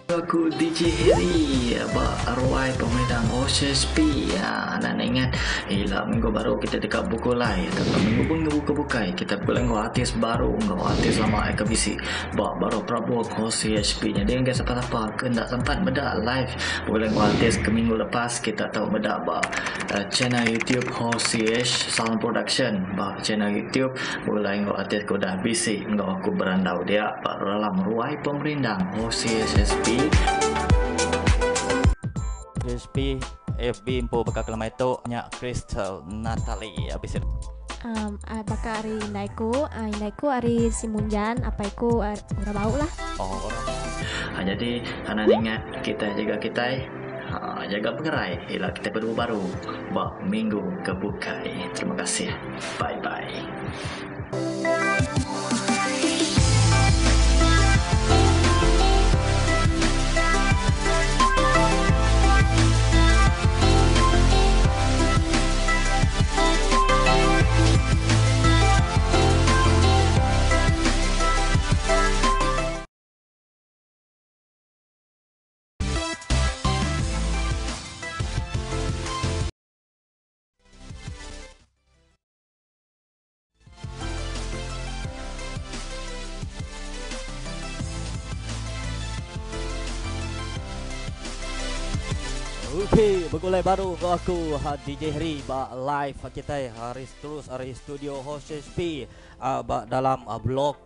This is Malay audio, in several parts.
Aku DJ Harry arwai pemedang OSSP ya, dan ingat ilah minggu baru kita dekat buku lain tapi minggu pun buka-bukai kita boleh artis baru artis lama KBC baru Prabowo OSSP nya dia enggak siapa-siapa kendak sempat bedak live boleh artis ke minggu lepas kita tahu bedak channel YouTube OCH Sound Production channel YouTube boleh artis ko dah BC aku berandau dia dalam ruai pemerintah OCSSP SP FB info bakal kelama itu nya Crystal Natalie habis itu baka ari indaiku ari simunjan apa iku ura bau lah. oh jadi anak ingat kita jaga kita jaga pengerai ialah kita baru minggu kebukai. Terima kasih, bye bye. Okey, begulai baru aku DJ Harry live kita hari studio host SP dalam blog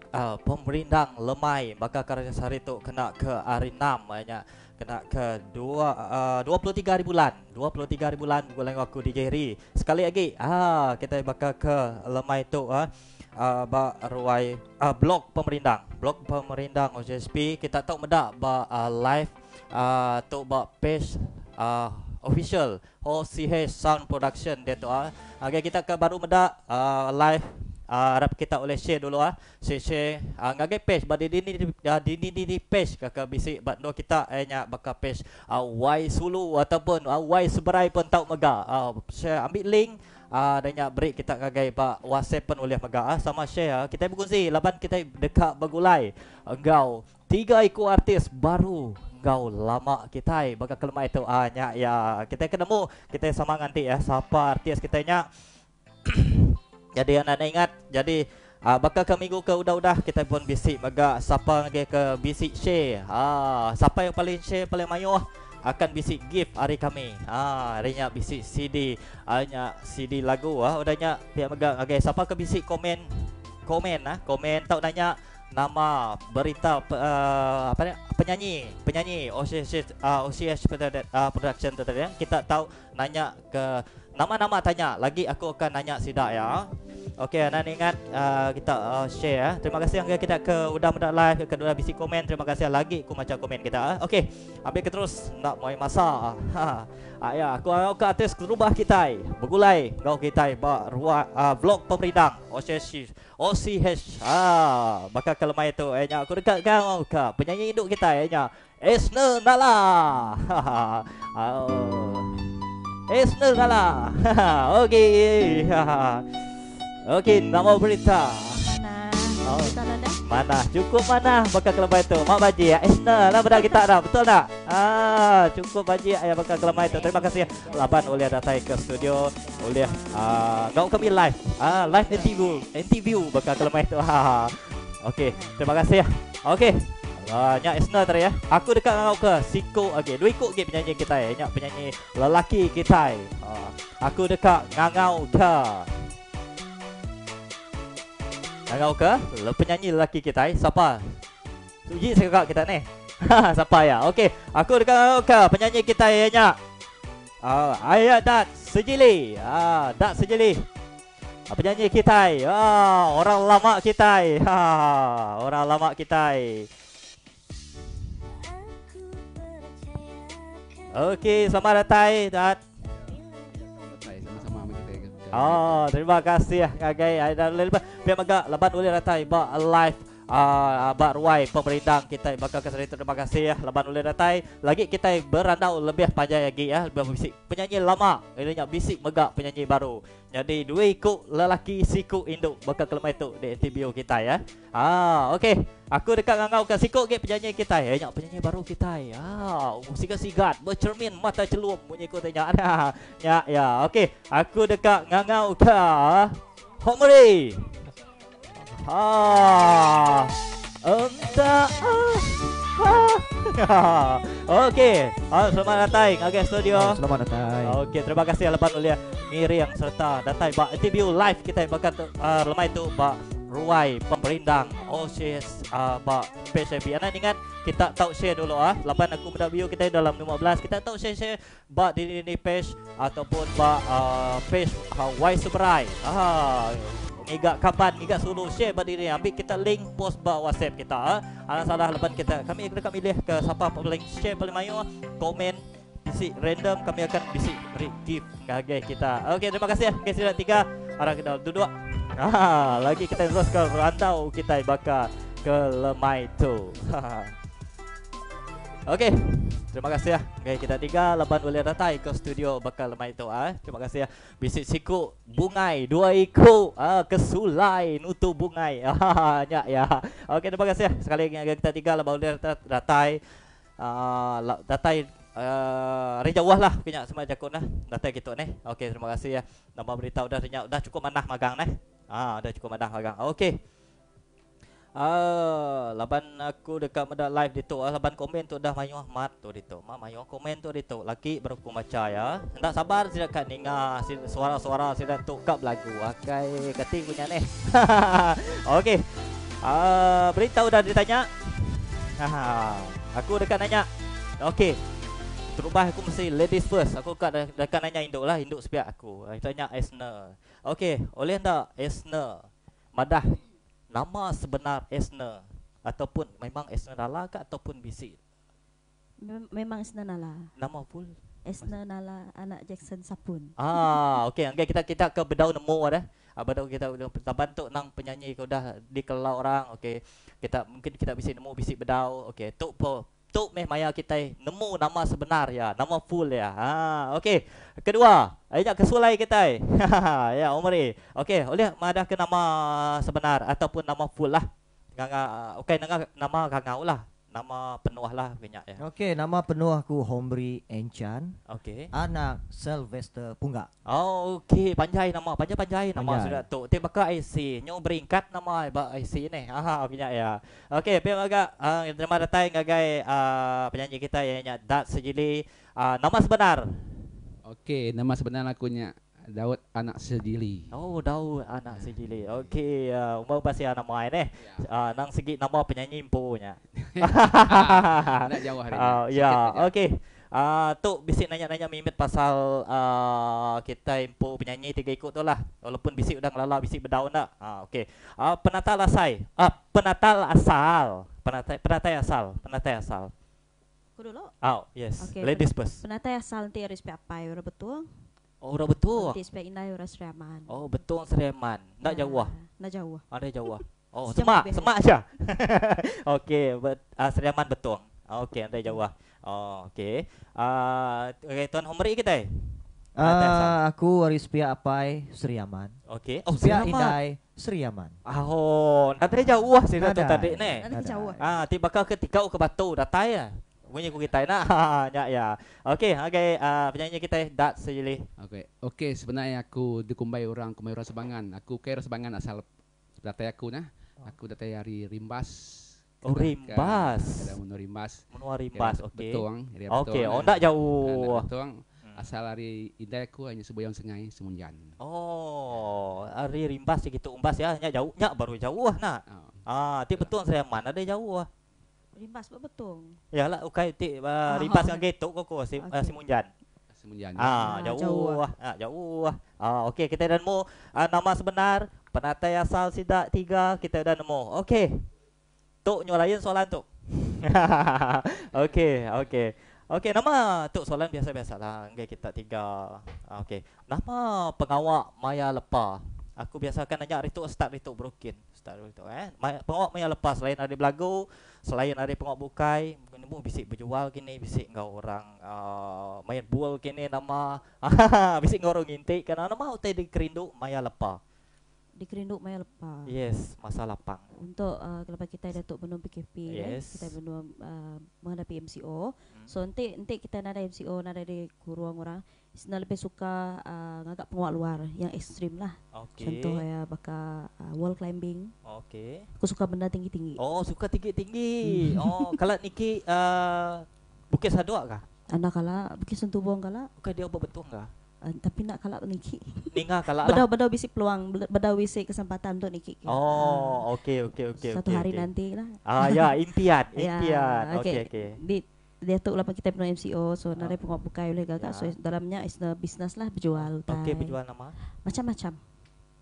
pemerintah lemai bakal karya hari tu kena ke hari 6 kena ke 23 bulan begulai aku DJ Harry sekali lagi kita bakal ke lemai tu ruai blog pemerintah OSSP kita tahu medak live tu page official OCH Sound Production dia tu okay, kita ke baru medak live harap kita oleh share dulu share ngagai page badi di page kakak bisik bando kita nya bakal page Y Sulu ataupun Y Seberai pun tahu mega share ambil link dan nya break kita ngagai WhatsApp pun oleh mega sama share kita berkongsi laban kita dekat bagulai engkau 3 ekor artis baru kau lama kita bakal kelma itu ya kita ketemu kita sama nanti siapa artis kita nya jadi anak ingat jadi bakal ke minggu ke udah kita pun bisik mega siapa lagi ke bisik share siapa yang paling share paling mayu akan bisik gift hari kami harinya bisik CD nya CD lagu udahnya pihak mega okay, siapa ke bisik komen tahu nanya nama berita penyanyi OCH production tadi kita tahu nanya ke nama-nama tanya lagi aku akan nanya sidak ya. Okey, anda ingat kita share terima kasih yang kita ke udah live ke kedua bisi komen terima kasih lagi aku macam komen kita Okey, ambil ke terus nak mau masa ya aku ke atas rumah kita begulai kau kita vlog pemerintah OCH bakal kelma itu nya aku dekat kau ke penyanyi induk kita nya Esner Nala Esner Nala okey okey nama berita mana cukup mana bakal kelma itu mak baji Esner lah pada kita dah betul tak cukup baji ya bakal kelma itu terima kasih laban oleh datang ke studio oleh kau kami live live interview bakal kelma itu okey terima kasih okey nya Esner tadi aku dekat dengan kau ke Siko okey dua ikut ke penyanyi kita nya penyanyi lelaki kita aku dekat ngangau ke penyanyi lelaki kita siapa Suji sekak kita ni siapa ya okey aku dekat ngangau ke penyanyi kita nya ayat dat sejili penyanyi kita orang lama kita orang lama kita okey selamat datang sama-sama sama kita terima kasih ngagai ada biar maga laban oleh datang live Abak Ruai pemerintah kita bakal kesini terima kasih ya laban oleh datai lagi kita berandau lebih panjang lagi ya lebih bisik penyanyi lama ini bisik megak penyanyi baru jadi dua ikut lelaki siku induk bakal kelemah itu di TBO kita ya okey aku dekat ngangau ke siku ke penyanyi kita ya penyanyi baru kita ya musik sigat bercermin mata celum bunyi ku tanya ada ya okey aku dekat ngangau ke Homri entah Okey, selamat datang ke studio. Selamat datang. Okey, terima kasih lepas oleh Miriam serta datang bak TBU live kita bakal lemai tu bak Ruai pemerindang OSIS bak PCB. Ana ingat kita tahu share dulu lepas aku mendak view kita dalam 15 kita tahu share bak di page ataupun bak page Y Subrai. Iga kapan iga suruh share pada diri ambil kita link post ba WhatsApp kita ada salah lepas kita kami akan milih ke siapa paling share paling mayu komen bisi random kami akan bisi beri gift ke kita. Okey terima kasih guys sudah 3 arah kita duduk lagi kita terus ke rantau kita bakal ke Lemai tu. Okey terima kasih ya okay, kita 3 lepas boleh datang ke studio bakal Lemai tu terima kasih ya bisik siku bungai 2 iku kesulai nutu bungai ya okey terima kasih ya sekali lagi kita 3 lepas boleh datang datang Rejawah lah punya semua jakun datang gitu nih okey terima kasih ya nama berita udah cukup manah magang nih udah cukup manah magang okey laban aku dekat medak live ditu laban komen tu dah mayu mat tu ditu mayu komen tu ditu laki baru aku baca ya hendak sabar tidak kat ninga suara-suara tidak tukap lagu akai keting punya nih okey berita udah ditanya aku dekat nanya okey terubah aku mesti ladies first aku dekat nanya induk lah induk sepiak aku tanya Esna okey oleh ndak Esna madah nama sebenar Esna ataupun memang Esna Nala ke ataupun bisik? Memang Esna Nala. Nama full Esna Nala anak Jackson Sapun. Okey kita ke bedau nemu dah. Bedau kita udah bantu nang penyanyi kau dah dikelau orang. Okey. Mungkin kita bisa nemu bisik bedau. Okey, tuk meh maya kita nemu nama sebenar ya, nama full ya. Okey. Kedua, ajak kesulai kita. Ya, Umri. Okey, oleh madah ke nama sebenar ataupun nama full lah. Okey, nama gangau lah. Nama penuh lah banyak ya. Okey, nama penuh aku Homri Enchan. Okey. Anak Sylvester Punggak. Okey, panjang nama nama sudah tu. Tiba ke IC, nyo beringkat nama IC ni. Banyak ya. Okey, agak terima datang ngagai penyanyi kita yang Dat Sejili. Nama sebenar. Okey, nama sebenar aku nya Daud anak Sejili. Daud anak Sejili. Okey, umur pasti nama ni. Nang segi nama penyanyi punya. Nak jawab hari ni. Ya, okey. Tu bisik nanya-nanya mimit pasal kita impu penyanyi 3 ikut tu lah. Walaupun bisik udah ngelala bisik berdaun dah. Okey. Penatal asal. Penatai asal. Aku dulu. Yes. Okay, Ladies first. Penatai asal nanti harus apa? Udah betul? Udah betul. Nanti spek inai udah Seriaman. Betul Seriaman. Nak jauh. Nak jauh. Ada jauh. Sejam semak aja. Okey, Seriaman betul. Okey, ada jauh. Okey. Okay, Tuan Homri kita. Aku waris pihak apai Seriaman. Okey. Pihak Indai Seriaman. Ada jauh sih tu tadi ni. Nanti jauh. Tiba ketika ke Batu datang ya. Bunyi ku kita nak. Ya. Okey, penyanyi kita Dat Sejili. Okey, sebenarnya aku dikumbai orang Sebangan. Aku kira Sebangan asal datang aku nah. Aku datang dari Rimbas. Rimbas. Ada Rimbas. Menua Rimbas, okey. Betul. Okey, tak jauh. Betul. Asal dari Indai aku hanya Sebayang Sengai Semunjan. Ari Rimbas gitu umbas ya, jauh, baru jauh nak. Ti betul saya mana ada jauh. Rimbas betul. Yalah, ukai ti Rimbas ngah gitu koko Semunjan. Semunjan. Jauh. Jauh. Okey, kita dah nemu nama sebenar, penatai asal sidak 3 kita dah nemu. Okey. Tok nyolain soalan tu. Okey, nama tok soalan biasa-biasa lah. Okey, kita 3. Okey. Nama pengawak Maya Lepa. Aku biasakan nanya Rituk start Rituk broken. Start Rituk pengawak maya lepas selain ada belagu, selain ada pengawak bukai, mungkin bisik berjual gini, bisik ngau orang main bual gini nama. Bisik ngau orang intik kan nama utai di kerindu maya lepas. Di Kerinduk Maya Lepas. Yes, masa lapang. Untuk kalau kita datuk benua PKP Yes. kita benua menghadapi MCO. So nanti kita nak ada MCO, nak ada di ruang orang, saya lebih suka ngagak pengawak luar yang ekstrim lah. Okay. Contoh ya bakal wall climbing. Okay. Aku suka benda tinggi-tinggi. Oh, suka tinggi-tinggi. Oh, kalau Niki Bukit Sadua kah? Anak kala Bukit Sentubong kala, Bukan dia betul kah? tapi nak kala Niki. Ninga kalau lah. Bedau bisi peluang, bedau bisi kesempatan untuk Niki. Oh, okey. Satu hari nanti lah. Ya, impian. Ya, Okey. Dia tu lah kita pernah MCO, so nare pengawak bukai oleh gagak. So Ya. dalamnya is the business lah berjual. Okey, berjual nama. Macam-macam.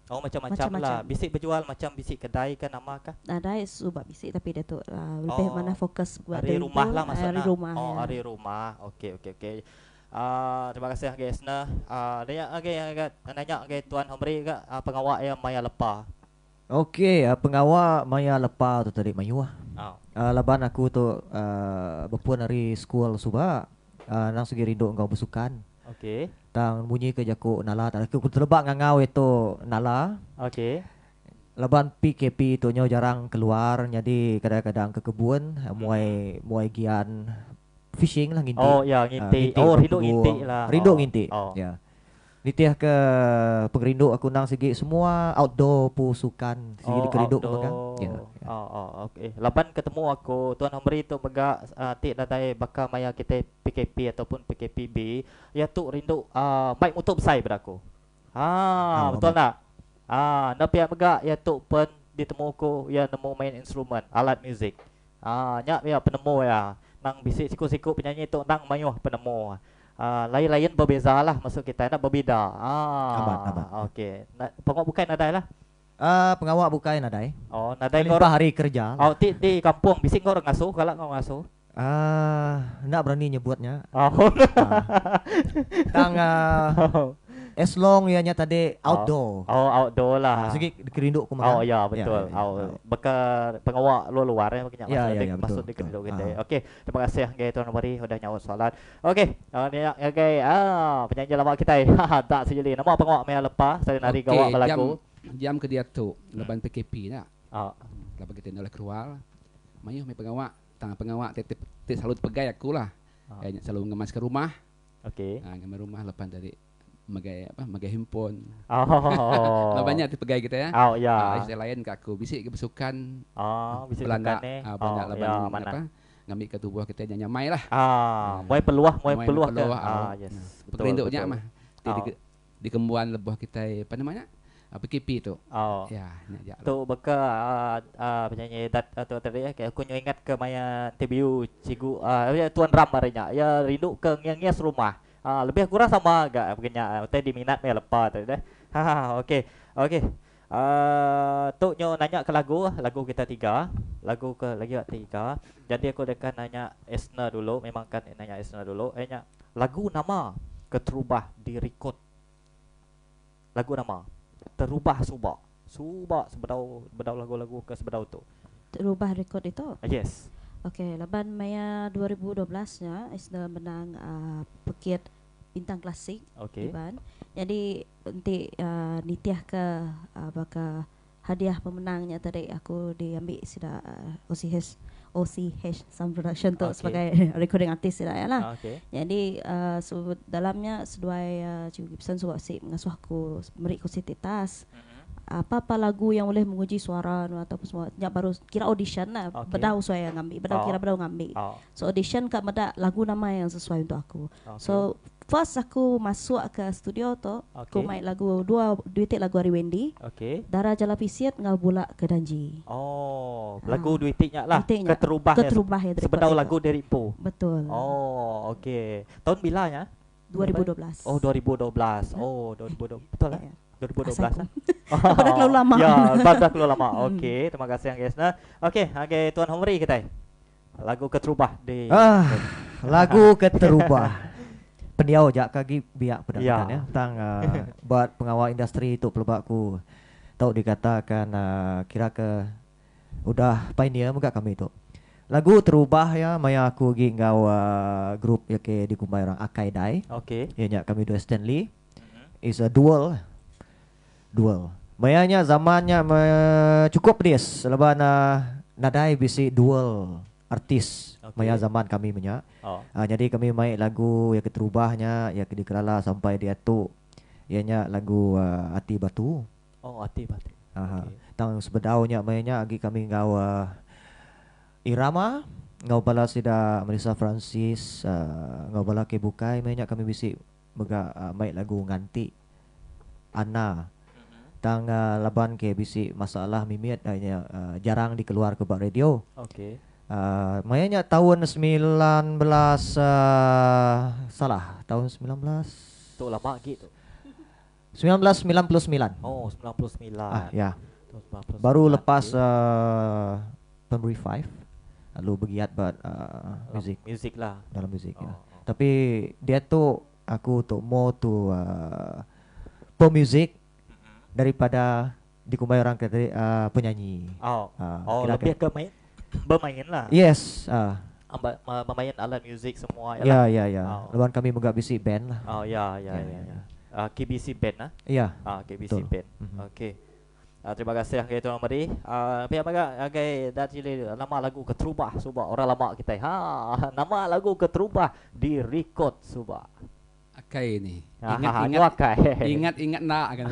Oh, macam-macam Macam-macam. lah. Bisik berjual macam bisik kedai kan nama kah? Ada subak bisik tapi dia tu lebih mana fokus buat Hari dia rumah tu, lah maksudnya. Hari rumah. Oh, ya. hari rumah. Okey. Terima kasih guys. Nanya nanya Tuan Homri ke pengawak yang Maya Lepa. Okey, pengawal Maya lepas tu tadi Mayu lah. Oh. Laban aku tu berpuan dari school suba. Nang segi rindu engkau bersukan. Okey. Tang bunyi ke jaku nala tak aku terlebak ngangau itu nala. Okey. Laban PKP tu nyo jarang keluar, jadi kadang-kadang ke kebun muai gian fishing lah ngintik. Oh, ya ngintik. Oh, rindu ngintik lah. Rindu Oh. ngintik. Oh. Ya. Nitiah ke pengerindu aku nang segi semua outdoor pusukan segi di kerindu megang. Ya. Okey. Laban ketemu aku Tuan Homri tu megak tik datai bakal maya kita PKP ataupun PKPB, ya tu rindu mic untuk besar pada aku. Betul tak? Nak pihak megak ya tu pun ditemu aku ya nemu main instrumen, alat muzik. Nyak ya penemu ya. Nang bisik siku-siku penyanyi tu nang mayuh penemu. Lain-lain berbeza lah masuk kita nak berbeza. Amat. Okey. Pokok bukan nadai lah. Pengawak bukai nadai. Oh, nadai Limpah orang. hari kerja. Oh, di kampung bising kau orang ngasuh kalau kau ngasuh. Nak berani nyebutnya. Oh. Tang as long ianya tadi outdoor. Oh, outdoor lah. Segi kerinduk aku Oh ya betul. Bekal pengawak luar ya makanya Ya, masuk di betul. kedua kita. Okey, terima kasih guys Tuan Mari sudah nyawa soalan. Okey, okey penyanyi lama kita. Tak sejeli. Nama pengawak Maya Lepas saya nari gawak balaku. Jam ke dia tu leban PKP nak. Oh. Lepas kita nak keluar. Mayuh mai pengawak, tangan pengawak tetep selalu pegai aku lah. Selalu ngemas ke rumah. Okey. Ngemas rumah lepas dari magai handphone. Oh. Lah banyak tu pegai kita ya. Oh ya. Istilah lain ke aku bisik ke bersukan. Bisa Belanda. tekan Banyak ya, leban mana? apa? Ngambil ke tubuh kita nyamai lah. Muai peluah ke. Yes. Perinduknya mah. Oh. Di kembuan lebuh kita apa namanya? PKP tu. Oh. Ya, nak Tu beka penyanyi tu tadi kayak aku ingat ke maya TBU cigu Tuan Ram marinya. Ya rindu ke ngias rumah. Lebih kurang sama agak begini. Tadi diminat Maya Lepas tadi dah. Okey. Tu nyo nanya ke lagu kita 3. Lagu ke lagi 3. Jadi aku akan nanya Esna dulu. Memang kan nanya Esna dulu. Nanya lagu nama keterubah di record. Lagu nama terubah subak sebedau lagu-lagu ke sebedau tu. Terubah rekod itu. Yes. Okey, laban Maya 2012-nya Isna menang Bukit Bintang Klasik. Okey. Iban. Jadi nanti nitiah ke bakal hadiah pemenangnya tadi aku diambil sudah OCH Sound Production tu sebagai recording artist sudah ya lah. Okey. Jadi dalamnya seduai Cikgu Gibson suka si mengasuh aku beri aku tas. Apa-apa lagu yang boleh menguji suara ataupun semua baru kira audition lah. Bedau saya ngambil, bedau ngambil. So audition kat meda lagu nama yang sesuai untuk aku. So first aku masuk ke studio tu, aku main lagu duitik lagu Ari Wendy. Okey. Darah Jala Pisiat ngau bulak ke Danji. Oh, lagu duitiknya lah. Keterubah ya sebedau lagu dari Po. Betul. Oh, okey. Tahun bilanya? 2012. Oh, 2012. Oh, 2012. Betul lah. 2012 lah. Dah keluar lama. Ya, dah keluar lama. Okey, terima kasih guys. Okey, Tuan Homri kita. Lagu keterubah di lagu keterubah. Pendiau jak kaki biak pedang Ya. ya. Tang buat pengawal industri itu pelebakku. Tahu dikatakan kira ke udah pioneer juga kami tu. Lagu terubah ya maya aku gi ngau grup ya ke di kumbai orang Akai Dai. Okey. Ya kami dua Stanley. Is a dual. Mayanya zamannya cukup dia selepas nadai bisi dual artis. Okey. Maya zaman kami punya. Oh. Jadi kami main lagu ya keterubahnya ya dikerala sampai dia tu ianya lagu Hati Batu. Oh, Hati Batu. Okey. Tang sebedaunya mainnya agi kami ngau irama ngau bala sida Melissa Francis ngau bala ke bukai mainnya kami bisi mega main lagu nganti Ana tang laban ke bisi masalah mimiat jarang dikeluar ke bak radio. Okey. Mainnya tahun 19 salah tahun 19 Tu lama gitu. 1999. Oh, 99. Ya. Tahun 99. Baru lepas Pemberi 5 lalu begiat buat Music lah. dalam muzik ya. Oh. Tapi dia tu aku tu mau tu pemuzik daripada dikumbai orang kata penyanyi. Oh. Ah, Lebih ke bermain lah. Yes. Bermain alat muzik semua Ya. Oh. Lepas kami megak bisi band lah. Oh, ya. KBC Band lah. Ya. KBC Betul. Band. Okey. Terima kasih ke Tuan Mari. Pihak baga dari nama lagu Keterubah subah orang lama kita. Nama lagu Keterubah di record subah. Akai ni. Ingat nak kan.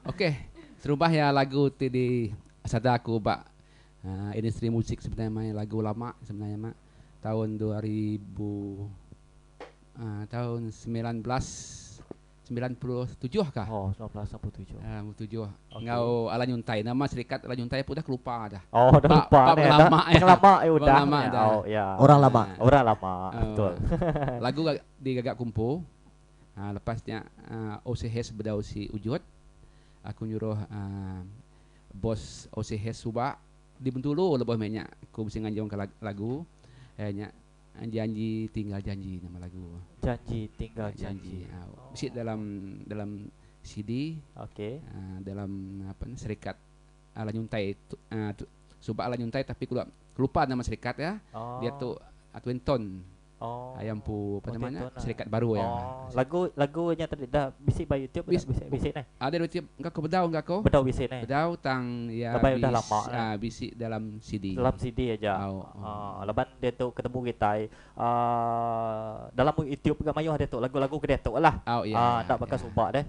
Okey. Terubah ya lagu tu di sada aku bak industri musik sebenarnya main lagu lama sebenarnya mak tahun 2000 tahun 1997 kah? Oh, 1997. 97. Okey. Ngau Ala Nyuntai, nama syarikat Ala Nyuntai pun dah kelupa dah. Oh, dah lupa ni. lama ya. Lama udah. Lama dah. Oh, ya. Orang lama. Orang lama. Betul. Lagu di Gagak Kumpu. Lepasnya OCH bedau si Ujut. Aku nyuruh bos OCH Subak di Bentulu lebih banyak. Aku mesti nganjong ke lagu. Janji tinggal janji nama lagu. Janji tinggal janji. Mesti dalam CD. Okey. Dalam apa serikat Ala Nyuntai Subak Ala Nyuntai tapi lupa nama serikat ya. Oh. Dia tu Atwinton. Oh. Ayam pu apa namanya? Lah. Serikat baru ya. Lagunya tadi dah bisik by YouTube bisik ni. Ada YouTube engkau ke bedau engkau kau? Bedau bisik ni. Bedau tang ya Lepas dah lama lah. bisik dalam CD. Dalam CD aja. Lepas dia tu ketemu kita dalam YouTube juga mayu ada tu lagu-lagu ke dia tu lah. Tak pakai subak deh.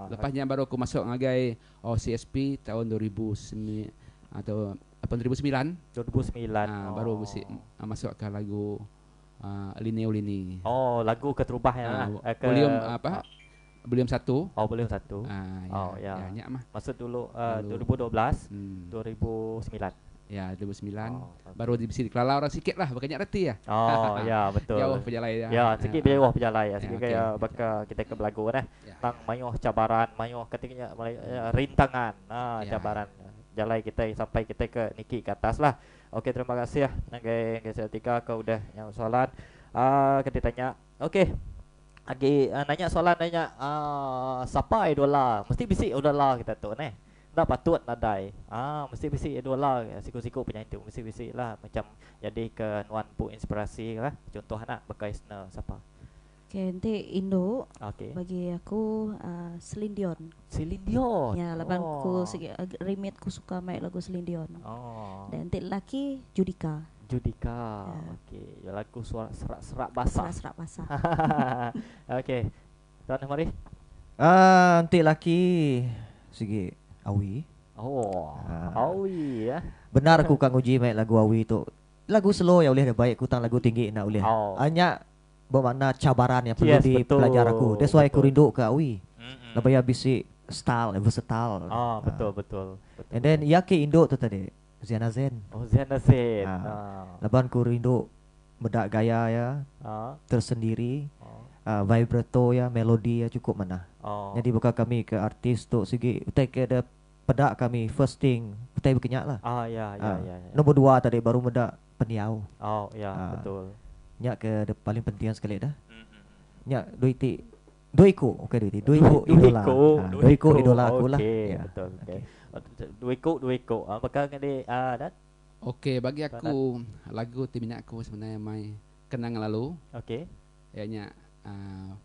Lepasnya baru aku masuk ngagai CSP tahun 2009 atau 2009. Baru bisik masuk ke lagu Lini. Oh, lagu Keterubah ya. Volume apa? Volume 1. Oh, volume 1. Ya. Mah. Maksud dulu 2012, 2009. Ya, 2009. Baru bisa dikelala orang sikit lah, bukannya reti ya. Oh, ya, betul. Jauh perjalanan ya. Ya, sikit jauh perjalanan ya. Sikit okay. kayak bakal kita ke belagu dah. Tang mayuh cabaran, mayuh ketiknya rintangan. Cabaran. Jalan kita sampai kita ke Niki ke atas lah. Okey, terima kasih ya. Nagai Setika kau udah yang soalan. Kita tanya. Okey. Lagi nanya soalan siapa idola? Mesti bisik idola kita tu ni. Dah patut nadai. Mesti bisik idola siku-siku penyanyi tu. Mesti bisik lah macam jadi ke nuan pu inspirasi lah. Contoh anak bekas siapa? Okay, nanti Indo bagi aku Celine Dion. Celine Dion. Ya, lepas aku remit aku suka main lagu Celine Dion. Dan nanti lelaki Judika. Okey, lagu suara serak-serak basah. Serak basah. Okey. Tuan mari. Nanti laki segi Awi. Awi ya. Benar aku kang uji main lagu Awi tu. Lagu slow ya boleh ada baik kutang lagu tinggi nak boleh. Hanya bermakna cabaran yang perlu dipelajari aku. That's why aku rindu ke Awi. Lebih bisi style, versatile. Betul. And then ya ke Indo tu tadi. Ziana Zen. Ziana Zen. Lepas aku rindu bedak gaya ya. Tersendiri. Vibrato ya, melodi ya cukup mana. Jadi bukan kami ke artis tu segi utai ke ada pedak kami first thing utai berkenyak lah. Ya. Nombor 2 tadi baru medak peniau. Ya, betul. Nyak ke paling penting sekali dah. Nyak duiti Duiku, okey Duiku idola. Duiku idola aku lah. Okey, Ya. betul. Okey. Duiku. Apakah kali dan Okey, bagi aku lagu terminat aku sebenarnya mai kenangan lalu. okey. Ianya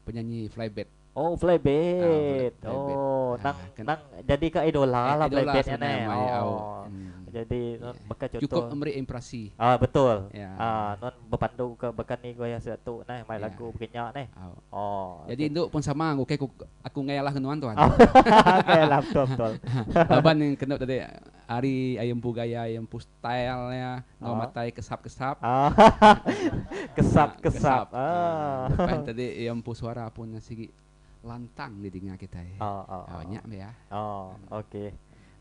penyanyi Flybird. Oh, Flybird. Flybird. Oh, Ah, nang jadi ka idola lah Idola Flybird sebenarnya ni. mai Oh. Jadi bakal contoh. Cukup memberi impresi. Betul. Ya. Non berpandu ke bekan ni gaya satu nah mai Ya. lagu berkenyak ni. Au. Oh. Jadi induk pun sama aku ngayalah kenuan tuan. Okey lah betul. Laban yang kena tadi hari ayam pu gaya ayam pu style ya matai kesap-kesap. Kesap. Lepas tadi ayam pu suara pun sigi lantang di telinga kita. Banyak ya. Okey.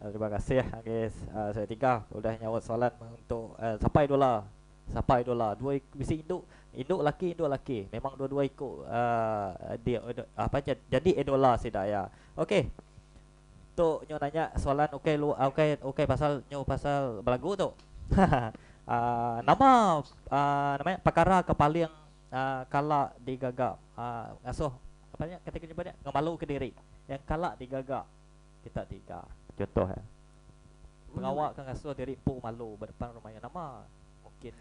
Terima kasih guys. Saya tinggal sudah nyawat soalan untuk siapa idola. Dua bisi induk laki. Memang dua-dua ikut dia apa aja. Jadi idola sedaya. Okey. Tu nyo nanya soalan okey pasal belagu tu. Nama namanya perkara kepaling kalak digagak. Asuh apa nya kata nyebutnya ngemalu ke diri. Yang kalak digagak kita tiga. Contoh ya. Pengawak kan asuh diri pu malu berdepan rumahnya nama. Mungkin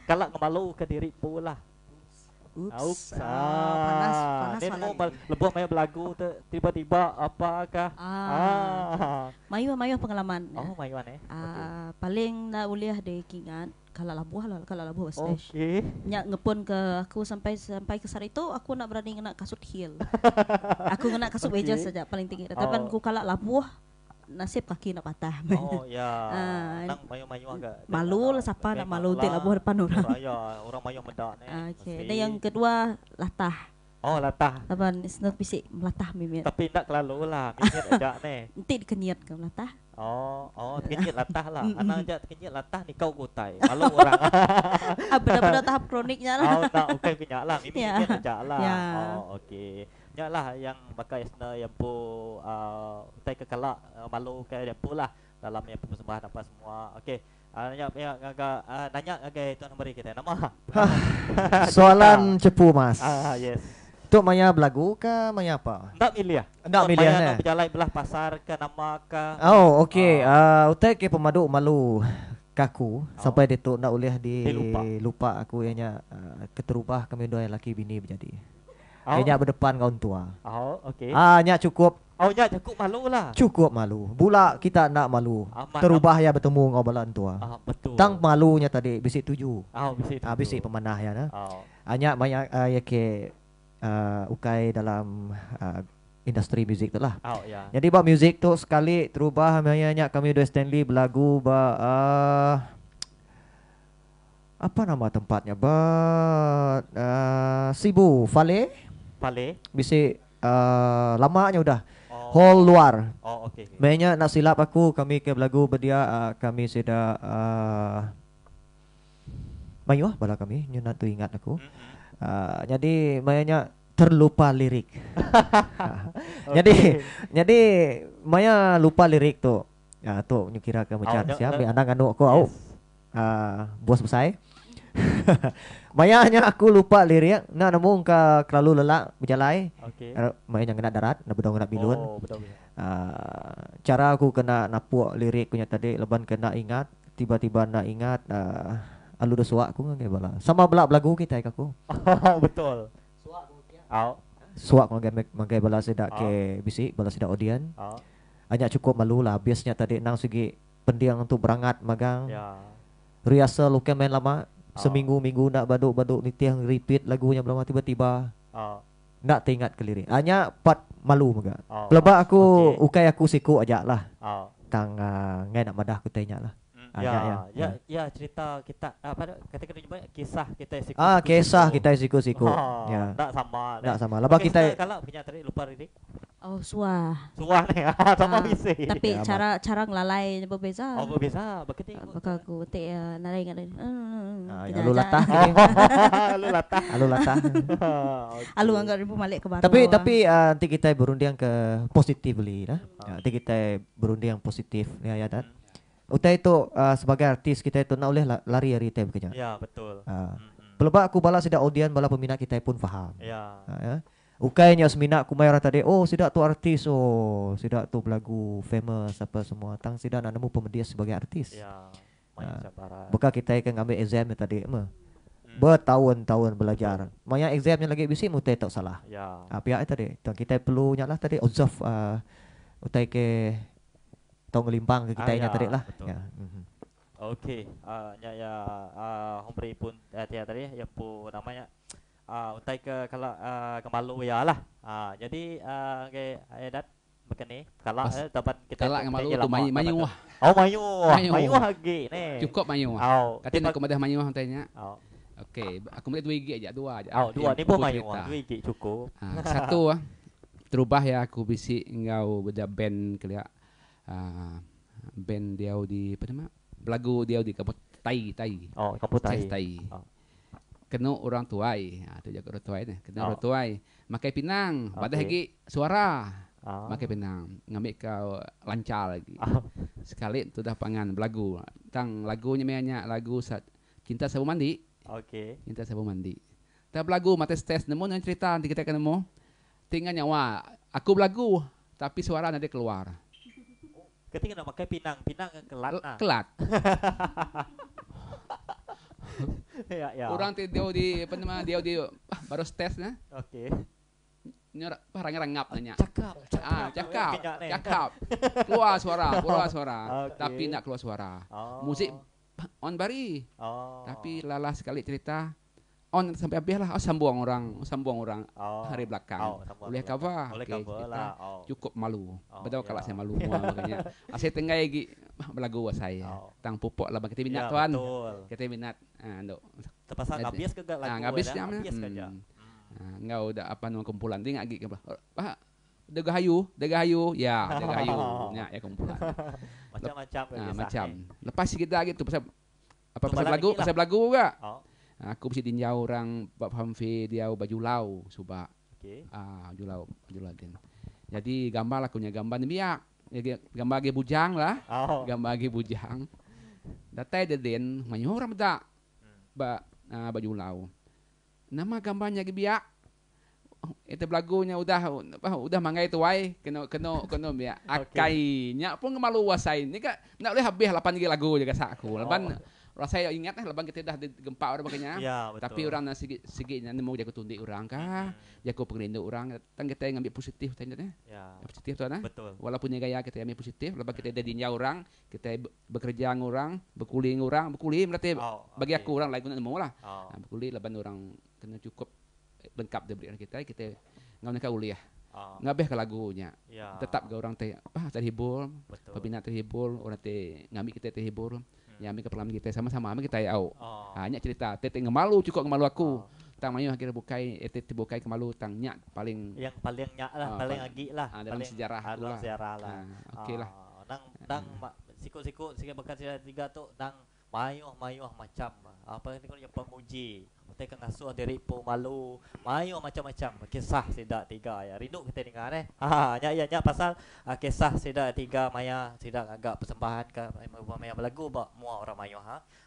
kalak ngemalu ke diri pu lah. Oops. Panas Ni soalan mau lebuh main belagu tiba-tiba apakah? Mayu pengalaman. Mayuan Paling na uliah de kingat kalau labuh stage. Okey. Nya ngepun ke aku sampai ke Sarito aku nak berani kena kasut heel. Aku kena kasut Okey. meja saja paling tinggi. Tapi aku kalau labuh nasib kaki nak patah. Oh ya. Nang mayu agak. Malu lah siapa nak malu tik labuh depan orang. Orang mayu medak ni. Okey. Dan yang kedua latah. Latah. Taban isnak bisik melatah mimit. Tapi nak kelalu lah, minyak aja ni. Nanti dikenyat ke melatah. Kenyit latah lah. Anak aja kenyit latah ni kau gutai. Malu orang. Benar-benar tahap kroniknya lah. Tak okey minyak lah, minyak aja lah. Ya. Okey. Minyak lah yang pakai isna yang pu utai kekalak malu ke yang pu lah dalam yang persembahan apa semua. Okey. Nanya agak tuan memberi kita nama. Soalan cepu Mas. Yes. Tu maya belagu ke maya apa? Ndak milih. Ndak milih nak berjalan belah pasar ke nama ke. Oh, okey. Utai ke pemadu malu kaku sampai dia tu nak ulih lupa aku ianya keterubah kami dua laki bini menjadi. Ianya berdepan kawan tua. Okey. Nya cukup. Nya cukup malu lah. Cukup malu. Bula kita nak malu. Terubah ya bertemu ngau balan tua. Betul. Tang malunya tadi bisik tuju. Bisik pemanah ya na. Nya maya ya ke ukai dalam industri muzik tu lah. Ya. Jadi buat muzik tu sekali terubah nya kami dua Stanley berlagu apa nama tempatnya? Sibu Fale. Bisi lamanya udah. Hall luar. Okey. Mainnya nak silap aku kami ke berlagu berdia kami sudah mayu bala kami nak tu ingat aku. Jadi mainnya terlupa lirik. Jadi Maya lupa lirik tu. Tu kira ke macam siapa anak anu aku au. Bos besar. Mayanya aku lupa lirik nak nemu ka kelalu lelak berjalai. Okey. Mayanya kena darat nak bedong nak bilun. Betul. Cara aku kena napuk lirik punya tadi leban kena ingat tiba-tiba nak ingat alu dah suak aku ngai bala. Sama belak belagu kita aku. Betul. Suak ngai bala sedak ke bisik bala sedak audien. Hanya cukup malu lah biasanya tadi nang segi pendiang untuk berangat magang. Ya. Riasa luka main lama seminggu-minggu nak baduk-baduk nitiang repeat lagunya belum tiba-tiba. Nak teringat ke lirik. Hanya part malu maga. Pelebak aku ukai aku siku aja lah. Tang ngai nak madah aku tanya lah. Ya cerita kita apa kata kisah kita siku. Kisah kita siku-siku. Ya. Tak sama. Tak sama. Lepas kita kalau punya tadi lupa lirik. Suah Suah ni sama bisi. Tapi cara ngelalai berbeza. Berbeza. Begitu. Maka aku narai ingat alu latah. Alu latah. Alu anggar ribu malik ke baru. Tapi nanti kita berunding ke positively lah. Nanti kita berunding positif ya dan. Utai itu sebagai artis kita itu nak boleh lari dari time kerja. Ya betul. Pelebak aku bala sida audian bala peminat kita pun faham. Ya. Ya. Ukainya seminat ku mayar tadi, oh sida tu artis, oh sida tu pelagu famous apa semua. Tang sida nak nemu pemedia sebagai artis. Ya. Main cabaran. Bekas kita akan ambil exam tadi bertahun-tahun belajar. Maya examnya lagi bisi mutai tak salah. Ya. Pihak tadi, kita perlu nyaklah tadi observe utai ke tong limpang ke kita ya, tadi lah. betul. Ya. Okey, Humri pun tiada tadi yang pun namanya utai ke kalau kemalu ya lah. Jadi ke adat begini kalau dapat kita Kalau yang malu tu mayu wah. Oh mayu lagi ni. Cukup mayu. Oh, Katin aku madah mayu tanya. Oh. Okey, aku melihat dua aja. Oh, dua ni pun mayu. Dua gig cukup. Satu terubah ya aku bisi engkau beda band kelia. Band dia di apa nama? Lagu dia di kapot tai. Oh, kapot tai. Oh. Kena orang tuai. Tu jaga orang tuai ni. Kena orang tuai. Makai pinang, pada lagi suara. Makai pinang, ngambil kau lancar lagi. Sekali tu dah pangan belagu. Tang lagunya banyak lagu Cinta Sabu Mandi. Okey. Cinta Sabu Mandi. Tak belagu mata tes nemu yang cerita nanti kita akan nemu. Tinggal nyawa. Aku belagu tapi suara nanti keluar. Ketika nak pakai pinang kelat. Kelat. Ya. Orang dia di apa nama dia di baru tes nah. Okey. Nyor rangap nanya. Cakap. Keluar suara. Okay. Tapi nak keluar suara. Musik on bari. Tapi lalas sekali cerita on sampai habis lah. Sambung orang hari belakang. Boleh cover. Cover lah. Cukup malu. Betul kalau saya malu makanya. Saya tengah lagi belagu saya. Tang pupuk lah kita minat tuan. Kita minat. Terpasang habis ke lagu. Habis saja. Engkau dah apa nama kumpulan tinggal lagi ke Degahayu. Ya, Degahayu. Ya kumpulan. Macam. Lepas kita gitu pasal lagu juga. Aku mesti tinjau orang bab hamfi dia baju lau subak. Okey. Baju lau din. Jadi gambar lah punya gambar ni biak. Gambar lagi bujang lah. Gambar lagi bujang. Datai den manyo orang bedak. Baju lau. Nama gambarnya lagi biak. Itu lagunya udah mangai tu wai kena biak. Akainya pun malu wasai. Ni kan nak boleh habis 8 lagu jaga saku. Leban saya ingat leban kita dah gempa orang makanya. Tapi orang nak sikit-sikitnya mau jaga tundik orang kah? Jaga pengelindu orang. Tang kita ngambil positif tanya. Positif tu nah. Walaupun gaya kita ambil positif, lepas kita ada dinya orang, kita bekerja dengan orang, berkuling berarti bagi aku orang lain guna nemu lah. Berkuling leban orang kena cukup lengkap diberi kita ngau uliah. Ngabeh ke lagunya. Tetap ke orang teh terhibur, pembina terhibur, orang teh ngambil kita terhibur. Ya ambil ke pengalaman kita sama-sama kita tahu. Hanya cerita tete ngemalu cukup ngemalu aku. Tang mayu akhirnya bukai kemalu tang nyak paling yang paling nyak lah, paling agi lah dalam sejarah lah. Okey lah. Nang siku-siku bekas tiga tu nang mayu macam apa ni yang penguji. Kita kan ngasuh diri pun malu. Mayu macam-macam kisah sida tiga ya. Rindu kita dengar nya pasal kisah sida tiga maya sida agak persembahan ke maya belagu ba mua orang mayu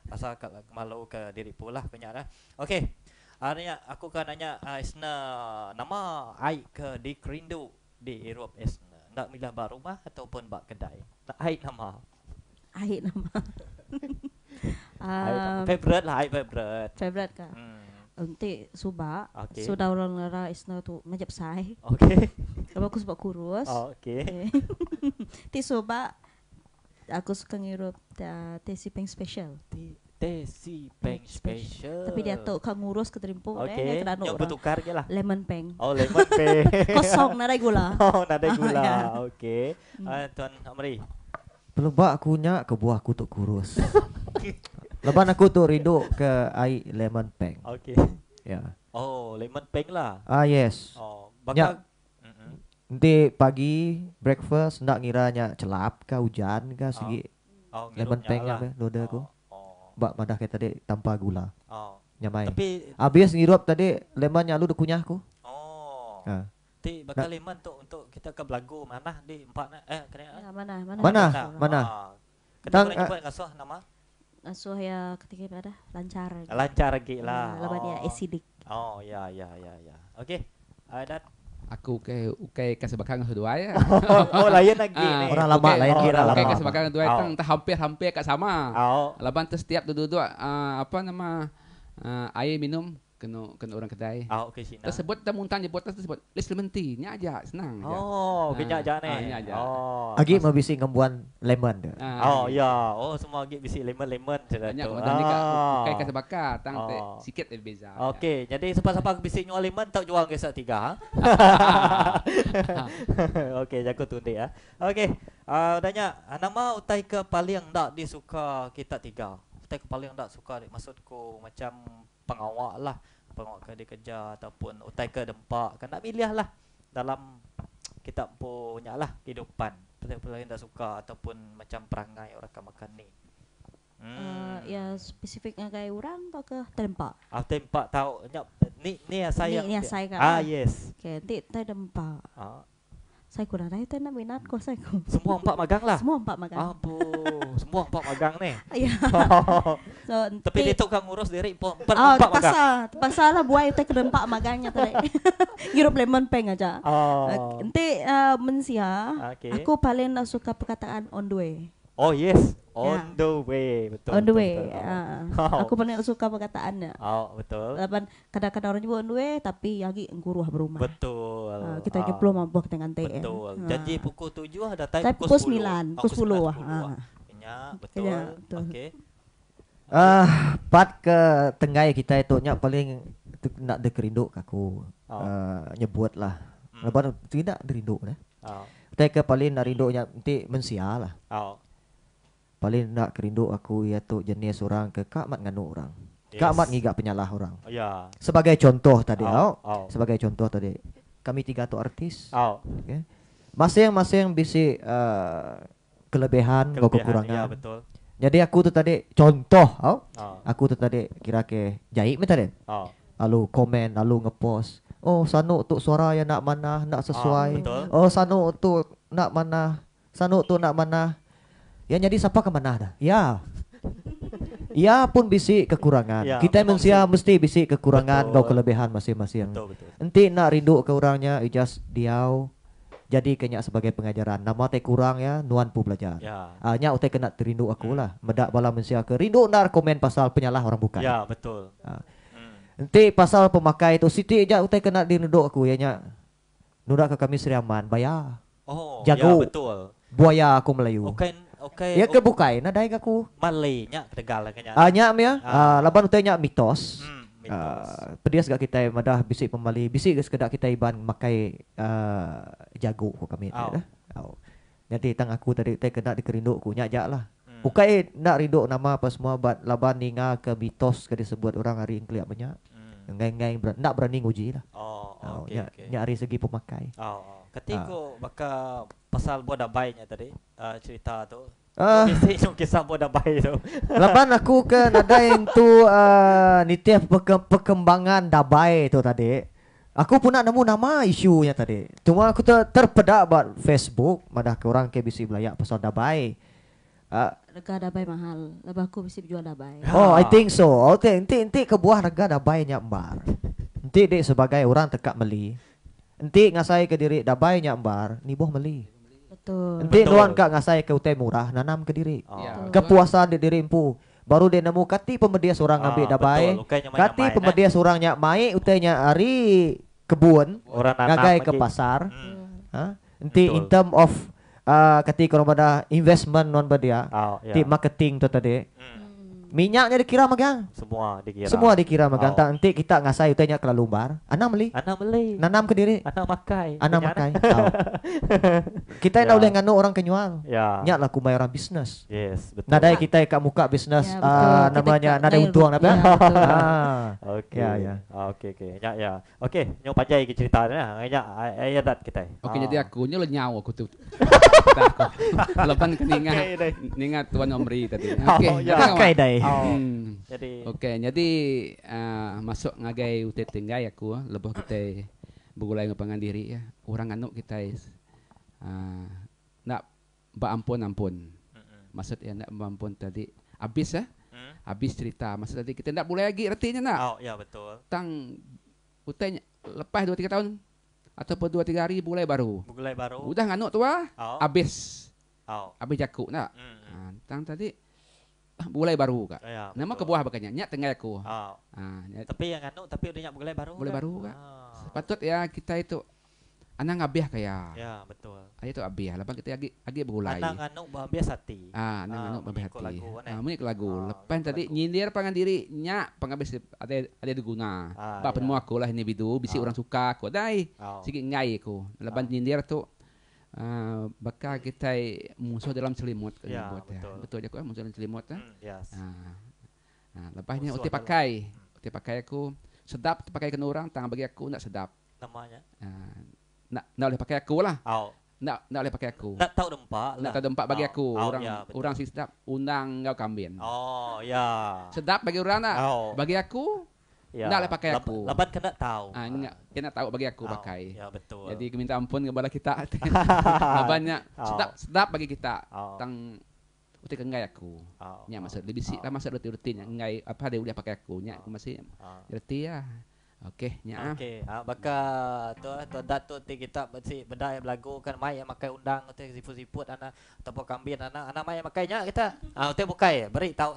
pasal malu ke diri pula punya Okey. Artinya aku kan nanya isna nama ai ke di kerindu di Europe isna. Nak milah baru rumah ataupun bak kedai. Nak ai nama. Favorite ka. Unti suba. Sudah orang lara isna tu majap sai. Okey. Kalau aku sebab kurus. Okey. Ti suba aku suka ngirup tesi peng special. Tesi peng special. Tapi dia tu kan ngurus ke terimpo kena yang bertukar je lah. Lemon peng. Lemon peng. Kosong nadai gula. Nadai gula. Okey. Tuan Amri. Pelebak aku nyak ke buah aku tu kurus. Leban aku tu rindu ke air lemon peng. Okey. Ya. Lemon peng lah. Yes. Bakal nanti pagi breakfast nak ngiranya celap ke hujan ke segi lemon peng apa loda aku. Bak madah kita tadi tanpa gula. Nyamai. Tapi habis ngirup tadi lemonnya lu dah kunyah aku. Ti bakal lemon tu untuk kita ke belagu mana di empat mana. Kedang nyebut ngasuh nama ngasuh ya ketika ada lancar. Lancar lagi lah. Laban ya acidic. Oh ya. Okey. Dan Aku ukai kasabakang kedua ya. oh lain lagi nih. Orang lama lain kira Ukai lama. kasabakang kedua Oh. tang hampir kat sama. Oh. Laban tu setiap duduk apa nama air minum kena orang kedai. Okey sini. Tersebut tak muntah je buat tersebut. Les lemon tea nya aja senang aja. Oh, kenyak aja ni. Nya aja. Oh. Agi mau bisi ngembuan lemon tu. Oh ya. Oh semua lagi bisi lemon sudah Banyak tu. kemudian juga ukai kasabakar tang Oh. sikit berbeza. Okey, jadi siapa-siapa bisi nyual lemon tak jual ke 3 ha. Okey, jago tu ya. Okey. Udahnya nama utai ke paling tak disuka kita tiga. Utai ke paling tak suka maksudku macam pengawak lah. Pengawak ke dia kerja ataupun utai ke dempak kan nak milih lah dalam kita punya lah kehidupan. Utai paling tak suka ataupun macam perangai orang makan ni. Ya spesifiknya kayak orang atau ke tempat. Tempat tahu ni saya. Ni saya kan. Yes. Okay, nanti saya tempat. Saya kurang dah itu nak minat ko saya ko. Semua empat magang lah. Semua empat makan. Semua empat magang ni. Ya. So, Tapi dia tu kan ngurus diri empat magang. terpaksa lah buat itu ke empat magangnya tadi. Europe lemon peng aja. Nanti mensia. Okay. Aku paling nak suka perkataan on the way. Oh yes, on Ya. the way, betul. On the betul, way. betul. Aku paling nak suka perkataannya. Betul. Laban kadang-kadang orang nyebut on the way tapi lagi nguruh berumah. Betul. Kita nyeplo mampu dengan TM. Betul. Janji pukul 7 ada time Tapi pukul pukul 10. 9, pukul 10 Betul. Ya, betul. Okey. Part ke tenggai kita itu nya paling nak dekerinduk aku. Nyebut lah. Lepas tidak derinduk dah. Tapi ke paling nak rinduknya nanti mensia lah. Paling nak kerinduk aku iaitu jenis orang ke Kak Mat nganu orang. Yes. Kak Mat ngigak penyalah orang. Ya. Sebagai contoh tadi, Sebagai sebagai contoh tadi, kami 3 tu artis. okay. Masing-masing bisi kelebihan atau Ya kekurangan. betul. Jadi aku tu tadi contoh, aku tu tadi kira ke jahit me tadi. Lalu komen, lalu ngepost. Oh, sanuk tu suara yang nak mana, nak sesuai. Betul. Oh, sanuk tu nak mana, sanuk tu nak mana. Yang jadi siapa ke mana dah? Ya. Ya pun bisi kekurangan. Ya, Kita memang manusia mesti bisi kekurangan Betul. atau kelebihan masing-masing. Betul. Enti nak rindu ke orangnya, just diau. Jadi kenya sebagai pengajaran. Nama te kurang ya, nuan pu belajar. Ya. Nya utai kena terindu aku lah. Medak bala manusia ke rindu nar komen pasal penyalah orang bukan. Ya, betul. Enti pasal pemakai tu siti aja utai kena dirindu aku ya nya. Nudak ke kami Seriaman bayar. Oh, Jago. ya betul. Buaya aku Melayu. Okay. Ya ke bukai na dai aku. Malay nya Tegal kanya. Nya ya. Laban utai nya mitos. Mitos. Pedias gak kita madah bisik pemali bisik sekedak kita iban makai jago ko kami dah. Jadi tang aku tadi teh kena dikerinduk ku nya jak lah. Ukai nak rindu nama apa semua bat laban ninga ke mitos ke disebut orang hari ingkliak banyak. Ngai-ngai nak berani nguji lah. Okay. Nya hari segi pemakai. Ketika baka pasal boda baiknya tadi cerita tu. Yung kisah boda baik tu. Laban aku ke nada yang tu nitiap perkembangan dabai tu tadi. Aku pun nak nemu nama isunya tadi. Cuma aku terpedak buat Facebook madah ke orang ke bisi belayak pasal dabai. Rega dabai mahal. Lepas aku bisa jual dabai. Oh, I think so. Enti ke buah rega dabai nya embar. Enti dek sebagai orang tekak meli. Enti ngasai ke diri dabai nya embar, ni boh meli. Betul. Enti nuan kak ngasai ke utai murah nanam ke diri. Ya, Kepuasan di diri empu. Baru dia nemu kati pemedias orang ambil dabai. Kati pemedias orang nya mai utai nya hari kebun. Orang Ngagai ke pasar. Enti in term of ketika orang pada investment non badia. Ti marketing tu tadi. Minyaknya dikira magang. Semua dikira magang. Tak nanti kita ngasai utanya ke lumbar. Anak beli. Nanam ke diri. Anak makai. Kita nak boleh nganu orang kenyual. Ya. Nyak lah kumai orang bisnes. Yes, betul. Nadai kita kat muka bisnes Ya, betul. namanya Kita nada naik untung ru- apa? ya, betul. Okey. Ya. Okey. Ya. Okey, nyok panjai ke cerita ni. Nya ayadat kita. Okey, jadi aku lenyau aku tu. Lepas ningat tuan Omri tadi. Okey. Pakai dai. Jadi Okey, jadi masuk ngagai utai tenggai aku lepas kita bergulai ngapangan diri ya. Orang anuk kita nak ba ampun. Maksud ya nak ba ampun tadi habis Habis cerita masa tadi kita tak boleh lagi artinya nak. Oh, ya betul. Tang utanya lepas 2-3 tahun ataupun 2-3 hari mulai baru. Mulai baru. Udah nganuk tu ah. Oh. Habis. Oh. Habis jakuk nak. Hmm. Tang tadi mulai baru kak. Ya, Nama betul. kebuah bakanya nyak tengah aku. Oh. Nyak Tapi yang anu tapi udah nyak mulai baru. mulai kan? baru kak. Ah. Patut ya kita itu anak ngabiah kayak. Ya, betul. Ayo tu abiah. Lepas kita agi berulai. Anak anu biasa hati. Anak anu menyikut berhati. lagu, kan, Menik lagu. Ah, Lepas tadi lagu. nyindir pangan diri nyak penghabis ada diguna. Ba ya. penemu aku lah ini bidu bisi orang suka aku dai. Oh. Sikit ngai aku. Lepas nyindir tu bakal kita musuh dalam selimut kan Ya, buat betul. betul je aku musuh dalam selimut Yes. lepasnya Musuh uti adalah- pakai aku sedap pakai kena orang tangan bagi aku nak sedap Namanya. nak boleh pakai aku lah Oh. nak boleh pakai aku Tak tahu dempak lah. nak tahu tempat bagi aku ya, betul. orang si sedap undang kau kambing Oh, ya. sedap bagi orang nak Oh. bagi aku Ya. nak boleh pakai aku. Laban kena tahu. kena tahu bagi aku Oh, pakai Ya, betul. jadi minta ampun kepada kita banyak sedap bagi kita Oh. tang uti kengai aku Oh. nya maksud lebih sih lah masa rutin ngai apa dia boleh pakai aku nya aku masih reti ya okey nya Okey, baka tu datuk ti kita mesti benda yang berlagu kan mai yang makai undang tu siput-siput anak ataupun kambing anak mai yang makainya kita tu bukai beri tahu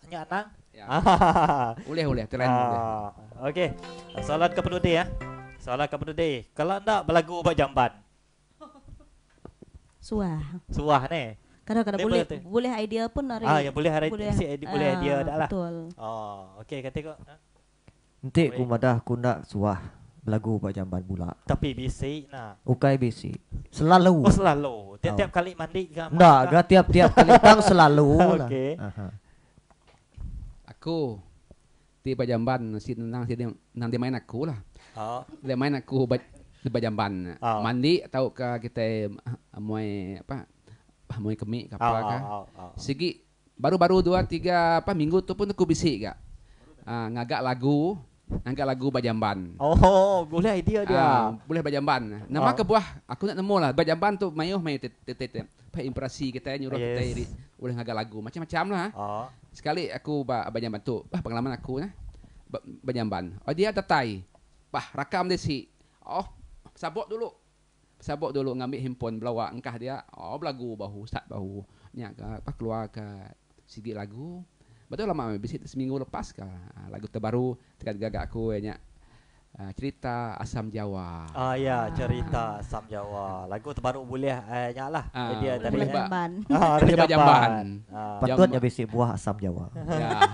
nya anak. ya. boleh tren boleh Okey. Soalan ke penduduk ya. Soalan ke penduduk. Kalau anda berlagu buat jamban, Suah. suah ni. Kadang-kadang Dia boleh boleh tu. boleh idea pun hari. Ya boleh hari boleh idea dah lah. Betul. Oh, okey kata kau. Nanti ku Baik. madah ku nak suah belagu pak jamban pula. Tapi bisik nah. Ukai besi. Selalu. Oh selalu. Tiap-tiap kali mandi ke? Ndak, gak tiap-tiap kali tang selalu lah. Okey. Aha. aku tiba jamban si nang nang dia main aku lah Oh. dia main aku tiba jamban Oh. mandi tahu ke kita moy apa moy kemik ke apa ke segi baru-baru 2-3 minggu tu pun aku bisik gak ngagak lagu bajamban. Oh, boleh idea dia. Boleh bajamban. Nama kebuah aku nak nemu lah bajamban tu main apa impresi kita nyuruh kita boleh ngagak lagu macam-macam lah. Oh. Sekali aku bajamban tu, pengalaman aku nah. Bajamban. Oh dia tatai. Rakam dia si. Oh, sabok dulu ngambil handphone belawak engkah dia. Oh, belagu bahu, start bahu. Nya keluar ke sigi lagu. Betul lama bisit seminggu lepas ke lagu terbaru dekat gagak aku nya cerita Asam Jawa. Ya, cerita Asam Jawa. Lagu terbaru boleh nyalah. Dia tadi. Boleh jamban. Dia bajamban. Patutnya besi buah asam Jawa. Ya.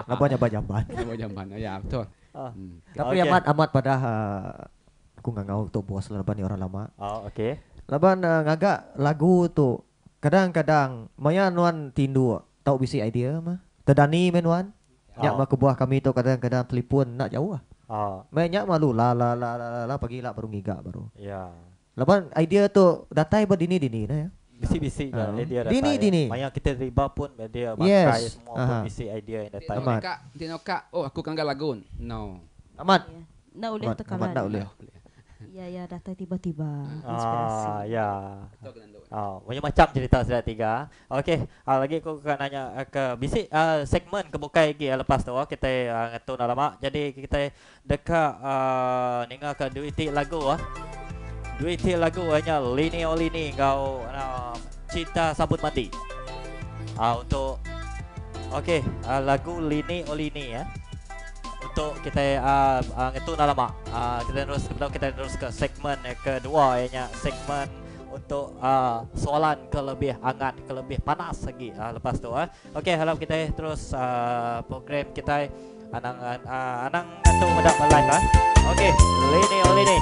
Namanya bajamban. Bajamban. Ya, betul. Tapi amat pada aku nggak ngau tu buah selaban ni orang lama. Oh, okey. Laban ngagak lagu tu kadang-kadang maya nuan tindu tahu bisi idea mah. Tedani menuan. Nyak mah kebuah kami tu kadang-kadang telefon nak jauh lah. Banyak malu la pagi lah baru ngigak baru. Ya. Laban idea tu datai berdini nah ya. Bisi-bisi idea data. Dini. Maya kita riba pun dia Yes. pakai semua pun bisi idea yang data. Amat. Tinoka, oh aku kan lagu. No. Amat. Nak boleh Amat, tekanan. amat nak boleh. Ya datang tiba-tiba. Inspirasi. Ya. Macam-macam cerita sudah 3. Okey, lagi aku akan nanya ke bisi segmen kebukai lagi lepas tu kita ngetun lama. Jadi kita dekat ninga ke duiti lagu Duiti lagu hanya Lini oh Lini kau cinta sabut mati. Untuk okey, lagu Lini oh Lini ya. Untuk kita ngetun lama. Kita terus ke segmen kedua ianya segmen untuk soalan kelebih hangat, kelebih panas lagi lepas tu Okey, harap kita terus program kita anang tu mendak live Okey, Lini oh Lini.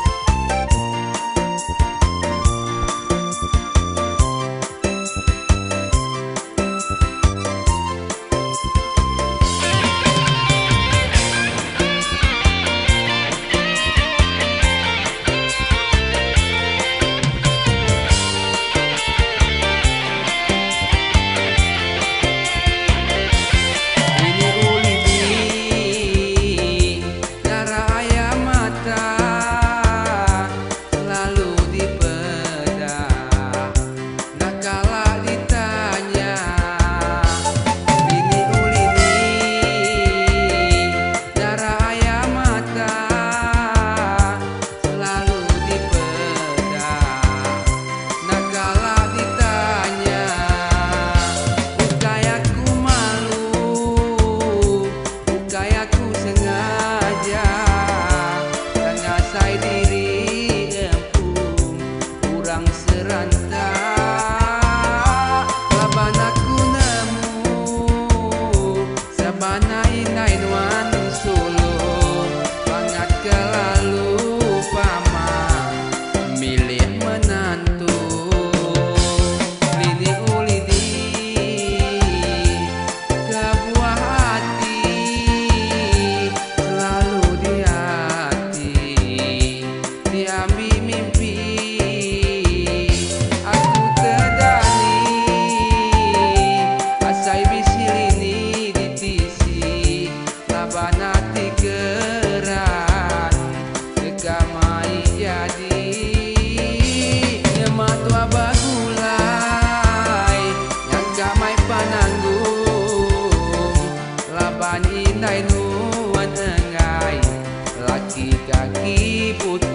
putih